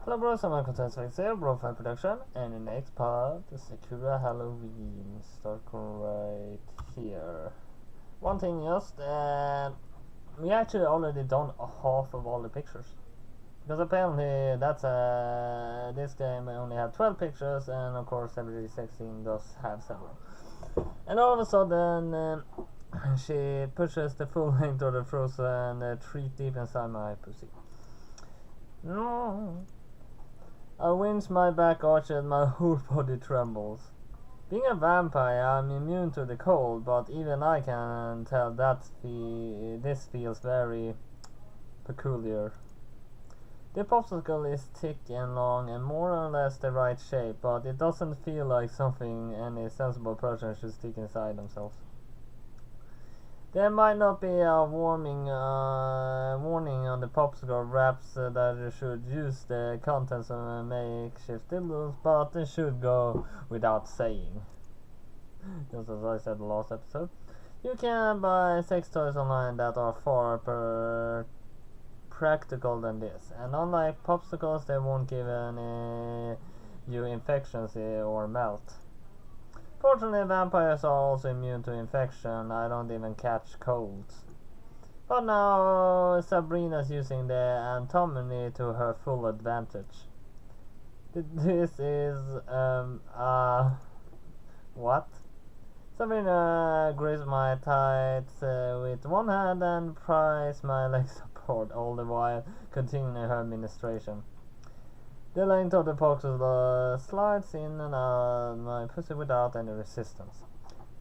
Hello bros, I'm confrontation here, BroFive production, and the next part, the Sakura Halloween, start right here. One thing just, we actually already done half of all the pictures. Because apparently this game only had 12 pictures, and of course every 16 does have several. And all of a sudden, she pushes the full length of the frozen treat deep inside my pussy. No. I winch my back arch and my whole body trembles. Being a vampire, I'm immune to the cold, but even I can tell that this feels very peculiar. The popsicle is thick and long and more or less the right shape, but it doesn't feel like something any sensible person should stick inside themselves. There might not be a warning on the popsicle wraps that you should use the contents of makeshift dildos, but it should go without saying. Just as I said the last episode. You can buy sex toys online that are far practical than this, and unlike popsicles, they won't give you infections or melt. Fortunately, vampires are also immune to infection. I don't even catch colds. But now Sabrina's using the anatomy to her full advantage. This is, what? Sabrina grips my tights with one hand and pries my legs apart, all the while continuing her administration. The length of the popsicle slides in and out my pussy without any resistance.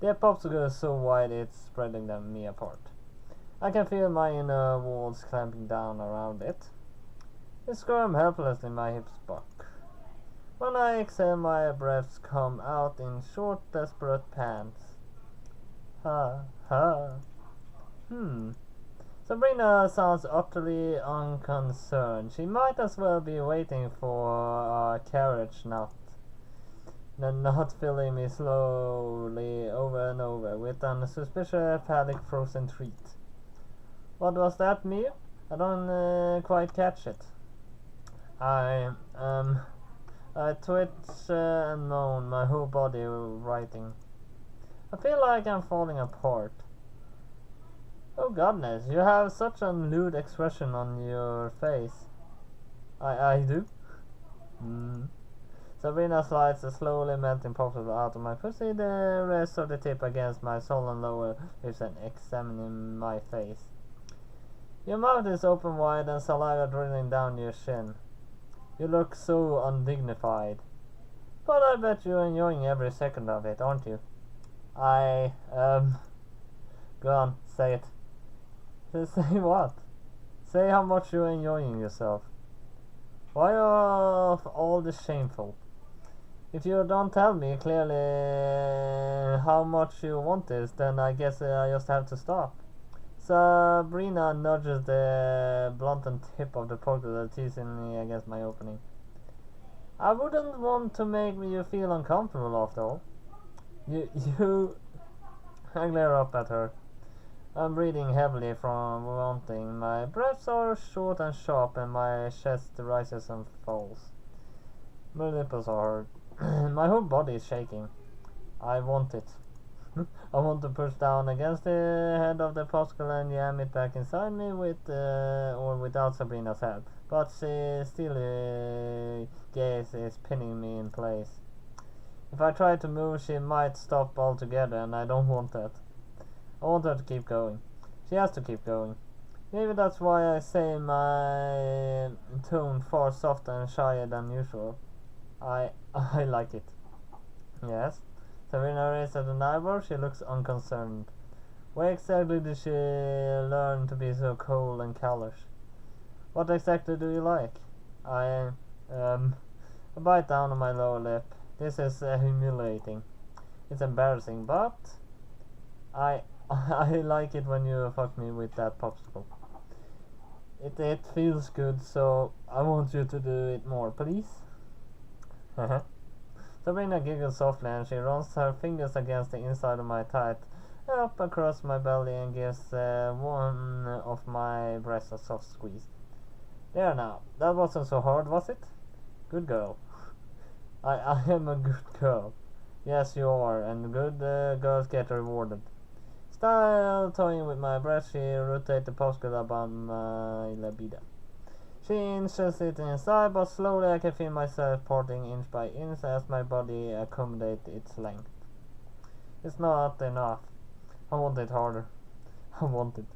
The popsicle is so wide it's spreading me apart. I can feel my inner walls clamping down around it. I squirm helplessly, my hips buck. When I exhale, my breaths come out in short, desperate pants. Ha ha. Sabrina sounds utterly unconcerned. She might as well be waiting for a carriage nut. The nut filling me slowly over and over with an suspicious phallic frozen treat. What was that, me? I don't quite catch it. I twitch and moan, my whole body writhing. I feel like I'm falling apart. Oh goodness, you have such a lewd expression on your face. I do? Sabrina slides the slowly melting popsicle out of my pussy, the rest of the tip against my sullen lower lips and examining my face. Your mouth is open wide and saliva draining down your chin. You look so undignified. But I bet you're enjoying every second of it, aren't you? Go on, say it. Say what? Say how much you're enjoying yourself. Why are all this shameful? If you don't tell me clearly how much you want this, then I guess I just have to stop. Sabrina nudges the blunted tip of the poker, teasing me against my opening. I wouldn't want to make you feel uncomfortable after all. I glare up at her. I'm breathing heavily from wanting. My breaths are short and sharp, and my chest rises and falls. My nipples are hard. My whole body is shaking. I want it. I want to push down against the head of the popsicle and jam it back inside me with or without Sabrina's help. But she still gaze is pinning me in place. If I try to move, she might stop altogether, and I don't want that. I want her to keep going. She has to keep going. Maybe that's why I say my tone far softer and shyer than usual. I like it. Yes. Sabrina raises an eyebrow. She looks unconcerned. Where exactly did she learn to be so cold and callous? What exactly do you like? I bite down on my lower lip. This is humiliating. It's embarrassing, but I like it when you fuck me with that popsicle. It feels good, so I want you to do it more, please. Sabrina giggles softly and she runs her fingers against the inside of my tight up across my belly and gives one of my breasts a soft squeeze. There now, that wasn't so hard, was it? Good girl. I am a good girl. Yes, you are, and good girls get rewarded. Still toying with my breath, she rotated the popsicle about my libido. She inches it inside, but slowly I can feel myself parting inch by inch as my body accommodates its length. It's not enough. I want it harder. I want it.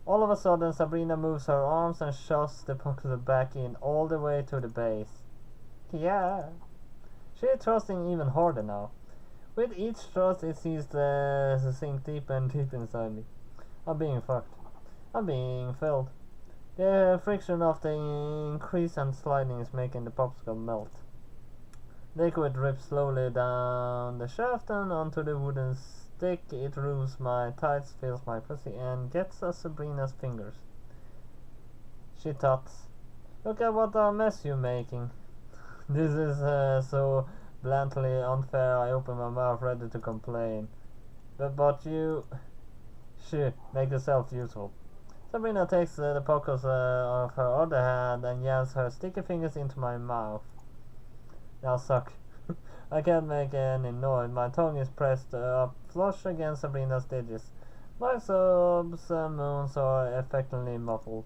All of a sudden, Sabrina moves her arms and shoves the popsicle back in all the way to the base. Yeah. She's thrusting even harder now. With each thrust, it seems to sink deeper and deeper inside me. I'm being fucked. I'm being filled. The friction of the increasing sliding is making the popsicle melt. Liquid drips slowly down the shaft and onto the wooden stick. It rules my tights, fills my pussy, and gets at Sabrina's fingers. She tots. Look at what a mess you're making. This is so bluntly unfair. I open my mouth ready to complain. But you... Shit, make yourself useful. Sabrina takes the pockets of her other hand and jams her sticky fingers into my mouth. Now suck. I can't make any noise. My tongue is pressed up flush against Sabrina's digits. My sobs and moans are effectively muffled.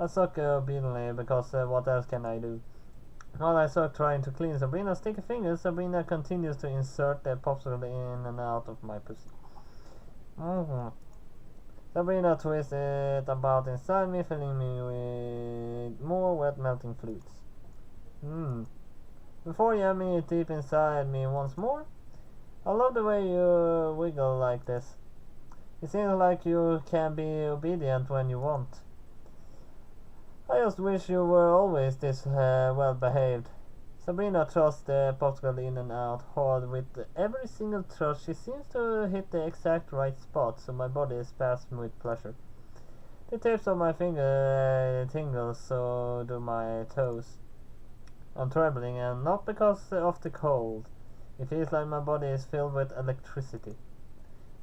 I suck obediently because what else can I do? While I suck trying to clean Sabrina's sticky fingers, Sabrina continues to insert the popsicle in and out of my pussy. Sabrina twists it about inside me, filling me with more wet melting fluids. Before jamming it deep inside me once more, I love the way you wiggle like this. It seems like you can be obedient when you want. I just wish you were always this well behaved. Sabrina thrusts the popsicle in and out hard. With every single thrust, she seems to hit the exact right spot, so my body spasms with pleasure. The tips of my finger tingles, so do my toes. I'm trembling, and not because of the cold. It feels like my body is filled with electricity.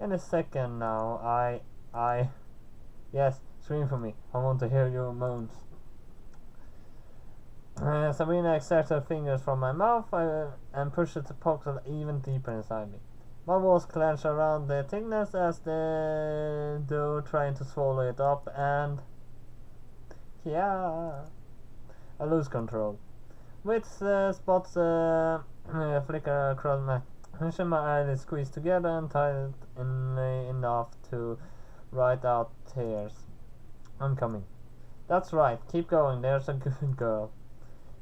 Any second now, Yes, scream for me. I want to hear your moans. Sabrina extracts her fingers from my mouth and pushes the popsicle even deeper inside me. My walls clench around the thickness as the dough trying to swallow it up, and yeah, I lose control. With spots flicker across my vision, my eyelids squeeze together and tight enough to write out tears. I'm coming. That's right, keep going, there's a good girl.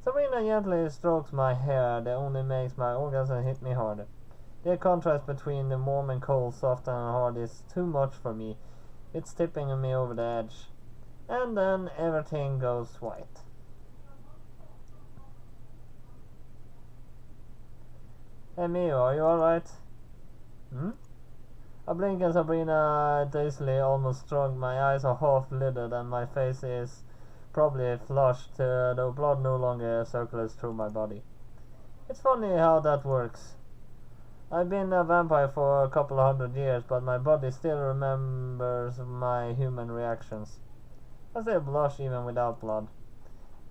Sabrina gently strokes my hair, that only makes my orgasm hit me harder. The contrast between the warm and cold, soft and hard is too much for me. It's tipping me over the edge. And then everything goes white. Hey Mio, are you alright? I blink and Sabrina dazedly almost strung. My eyes are half lidded and my face is probably flushed, though blood no longer circulates through my body. It's funny how that works. I've been a vampire for a couple of 100 years, but my body still remembers my human reactions. I still blush even without blood.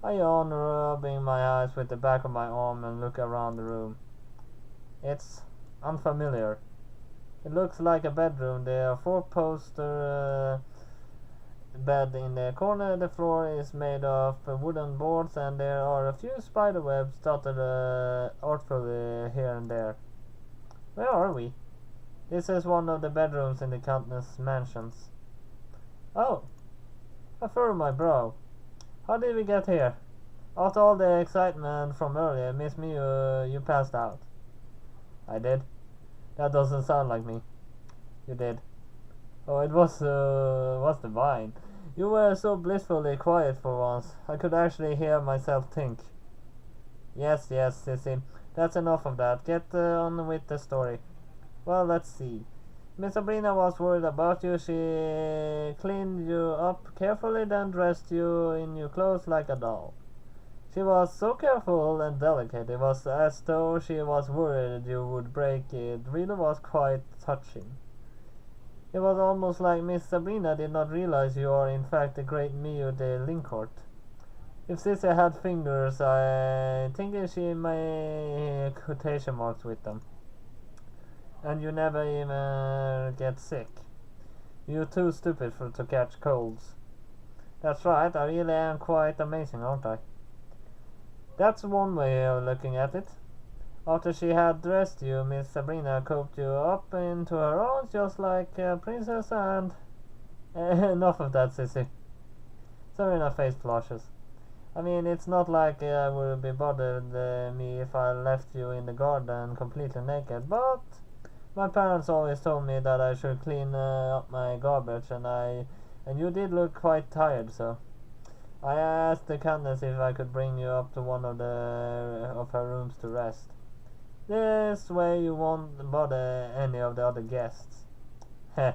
I yawn, rubbing my eyes with the back of my arm and look around the room. It's unfamiliar. It looks like a bedroom. There are 4 poster bed in the corner. The floor is made of wooden boards and there are a few spider webs dotted artfully here and there. Where are we? This is one of the bedrooms in the Countess mansions. Oh, I furrowed my brow. How did we get here? After all the excitement from earlier, Miss Mew, you passed out. I did. That doesn't sound like me. You did. Oh, it was divine. You were so blissfully quiet for once. I could actually hear myself think. Yes, sissy. That's enough of that. Get on with the story. Well, let's see. Miss Sabrina was worried about you. She cleaned you up carefully, then dressed you in new clothes like a doll. She was so careful and delicate. It was as though she was worried you would break it. It really was quite touching. It was almost like Miss Sabrina did not realize you are in fact the great Mio de Lincourt. If Sissy had fingers, I think she made quotation marks with them. And you never even get sick. You're too stupid to catch colds. That's right, I really am quite amazing, aren't I? That's one way of looking at it. After she had dressed you, Miss Sabrina coaxed you up into her arms just like a princess and... enough of that, Sissy. Sabrina's face flushes. I mean, it's not like I would be bothered me if I left you in the garden completely naked, but my parents always told me that I should clean up my garbage, and you did look quite tired, so I asked the Candace if I could bring you up to one of her rooms to rest. This way you won't bother any of the other guests. Heh.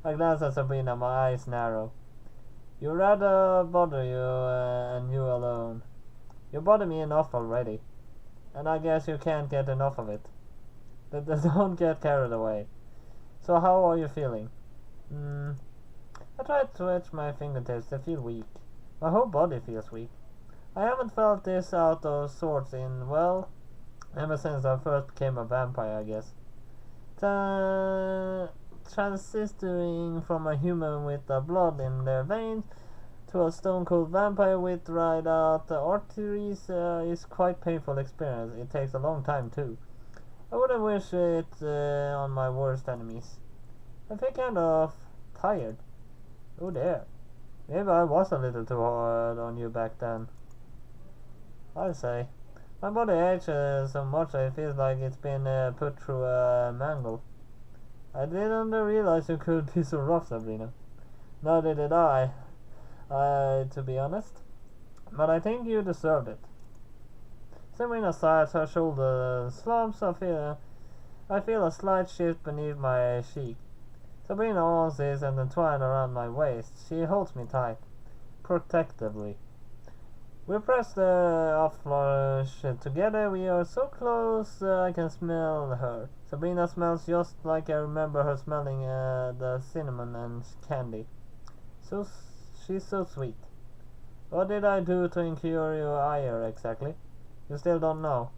I glance at Sabrina, my eyes narrow. You'd rather bother you and you alone. You bother me enough already, and I guess you can't get enough of it. Don't get carried away. So how are you feeling? I tried to itch my fingertips. They feel weak. My whole body feels weak. I haven't felt this out of sorts in, well, ever since I first became a vampire, I guess. Transistoring from a human with the blood in their veins to a stone-cold vampire with dried out arteries is quite painful experience. It takes a long time too. I wouldn't wish it on my worst enemies. I feel kind of tired. Oh dear. Maybe I was a little too hard on you back then. I say. My body aches so much it feels like it's been put through a mangle. I didn't realize you could be so rough, Sabrina. Neither did I, to be honest. But I think you deserved it. Sabrina sighs, her shoulder slumps. I feel a slight shift beneath my cheek. Sabrina answers and entwines around my waist. She holds me tight, protectively. We press the off flush together. We are so close I can smell her. Sabrina smells just like I remember her smelling the cinnamon and candy. She's so sweet. What did I do to incur your ire exactly? You still don't know?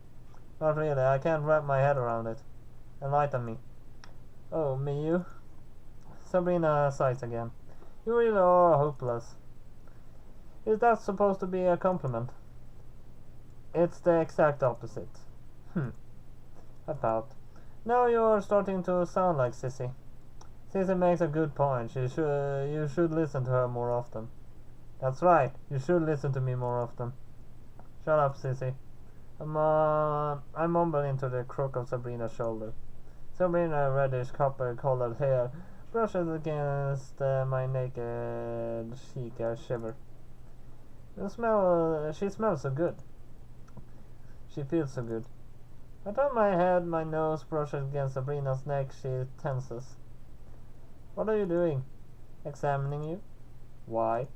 Not really. I can't wrap my head around it. Enlighten me. Oh, me you? Sabrina sighs again. You really are hopeless. Is that supposed to be a compliment? It's the exact opposite. I pout. Now you're starting to sound like Sissy. Sissy makes a good point. You should listen to her more often. That's right. You should listen to me more often. Shut up, Sissy. I mumble into the crook of Sabrina's shoulder. Sabrina's reddish copper-colored hair brushes against my naked cheek. I shiver. She smells so good. She feels so good. I turn my head, my nose brushes against Sabrina's neck. She tenses. What are you doing? Examining you? Why?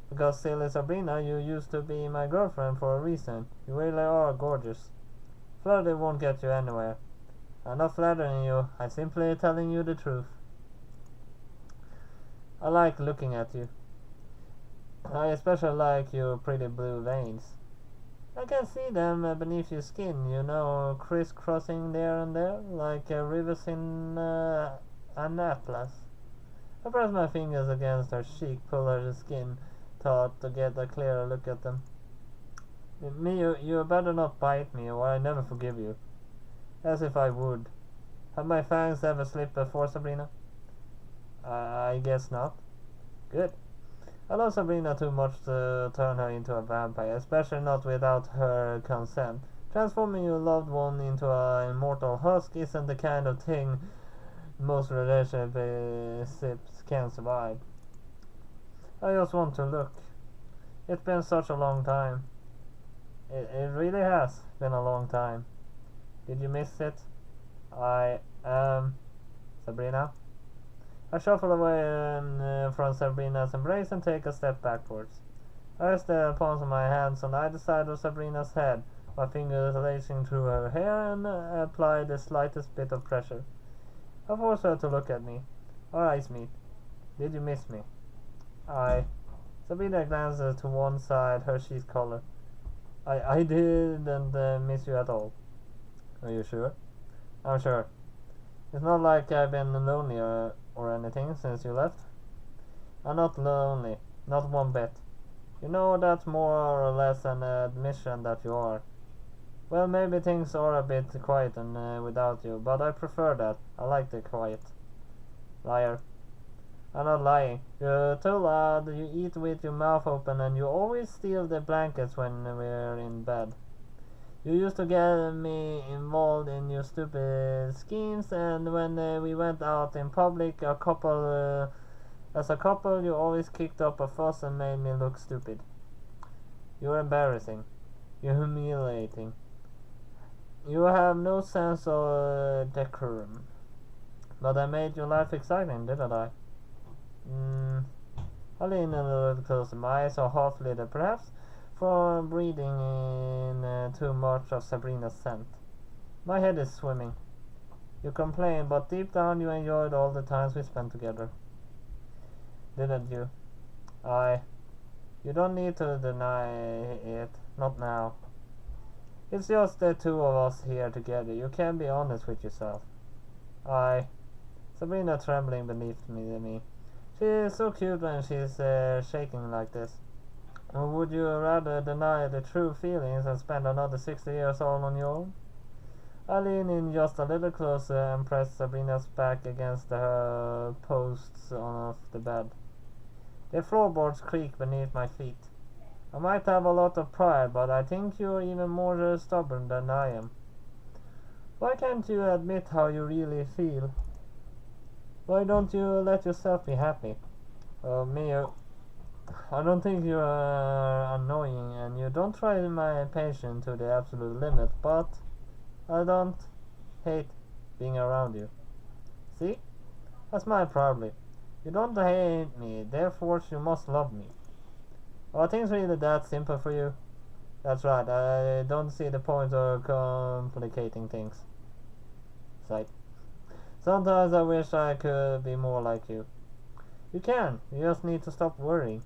Because, silly Sabrina, you used to be my girlfriend for a reason. You really are gorgeous. Flirty won't get you anywhere. I'm not flattering you. I'm simply telling you the truth. I like looking at you. I especially like your pretty blue veins. I can see them beneath your skin, you know, crisscrossing there and there, like rivers in an atlas. I press my fingers against her cheek, pull her skin taut to get a clearer look at them. You better not bite me, or I never forgive you. As if I would. Have my fangs ever slipped before, Sabrina? I guess not. Good. I love Sabrina too much to turn her into a vampire, especially not without her consent. Transforming your loved one into an immortal husk isn't the kind of thing most relationships can survive. I just want to look. It's been such a long time. It really has been a long time. Did you miss it? Sabrina? I shuffle away from Sabrina's embrace and take a step backwards. I rest the palms of my hands on either side of Sabrina's head, my fingers lacing through her hair, and apply the slightest bit of pressure. I force her to look at me. Our eyes meet. Did you miss me? Sabrina glances to one side, her cheeks color. I didn't miss you at all. Are you sure? I'm sure. It's not like I've been lonely or anything since you left. I'm not lonely, not one bit. You know that's more or less an admission that you are. Well, maybe things are a bit quiet and without you, but I prefer that. I like the quiet. Liar. I'm not lying. You're too loud, you eat with your mouth open, and you always steal the blankets when we're in bed. You used to get me involved in your stupid schemes, and when we went out in public, as a couple, you always kicked up a fuss and made me look stupid. You're embarrassing. You're humiliating. You have no sense of decorum. But I made your life exciting, didn't I? I lean a little closer. My eyes are half lit, perhaps from breathing in too much of Sabrina's scent. My head is swimming. You complain, but deep down you enjoyed all the times we spent together. Didn't you? You don't need to deny it. Not now. It's just the two of us here together. You can be honest with yourself. Sabrina trembling beneath me. She is so cute when she's shaking like this. Or would you rather deny the true feelings and spend another 60 years all on your own? I lean in just a little closer and press Sabrina's back against the posts of the bed. The floorboards creak beneath my feet. I might have a lot of pride, but I think you're even more stubborn than I am. Why can't you admit how you really feel? Why don't you let yourself be happy? Mio, I don't think you are annoying, and you don't try my patience to the absolute limit, but I don't hate being around you. See? I smile proudly. You don't hate me, therefore you must love me. Are things really that simple for you? That's right, I don't see the point of complicating things. Sight. Sometimes I wish I could be more like you. You can, you just need to stop worrying.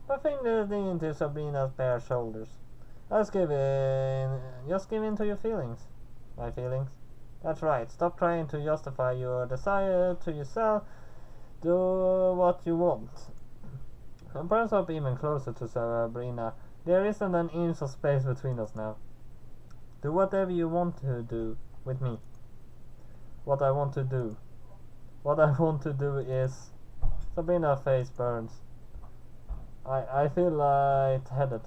My fingers lean into Sabrina's bare shoulders. Just give in to your feelings. My feelings? That's right, stop trying to justify your desire to yourself. Do what you want. And press up even closer to Sabrina. There isn't an inch of space between us now. Do whatever you want to do with me. What I want to do. What I want to do is... Sabrina's face burns. I feel light-headed.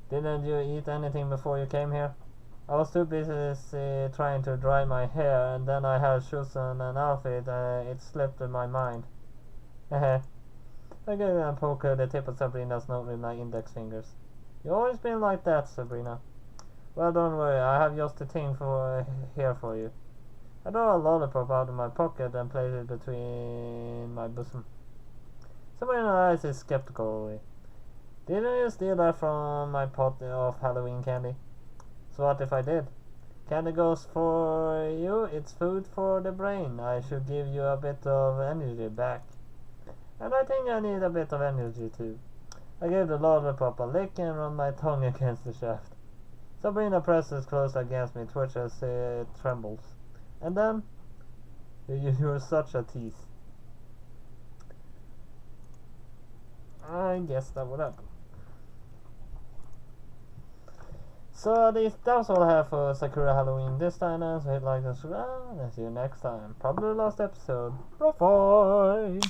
Didn't you eat anything before you came here? I was too busy trying to dry my hair, and then I had shoes and an outfit. It slipped in my mind. Heh. I gave a poke at the tip of Sabrina's nose with my index fingers. You've always been like that, Sabrina. Well, don't worry, I have just a thing here for you. I draw a lollipop out of my pocket and place it between my bosom. Sabrina eyes it skeptically. Didn't you steal that from my pot of Halloween candy? So what if I did? Candy goes for you, it's food for the brain. I should give you a bit of energy back. And I think I need a bit of energy too. I gave the lollipop a lick and run my tongue against the shaft. Sabrina presses close against me, twitches, it trembles. And then, you're such a tease. I guess that would happen. So that's all I have for Sakura Halloween this time, so hit like and subscribe, and see you next time. Probably the last episode. BroFive!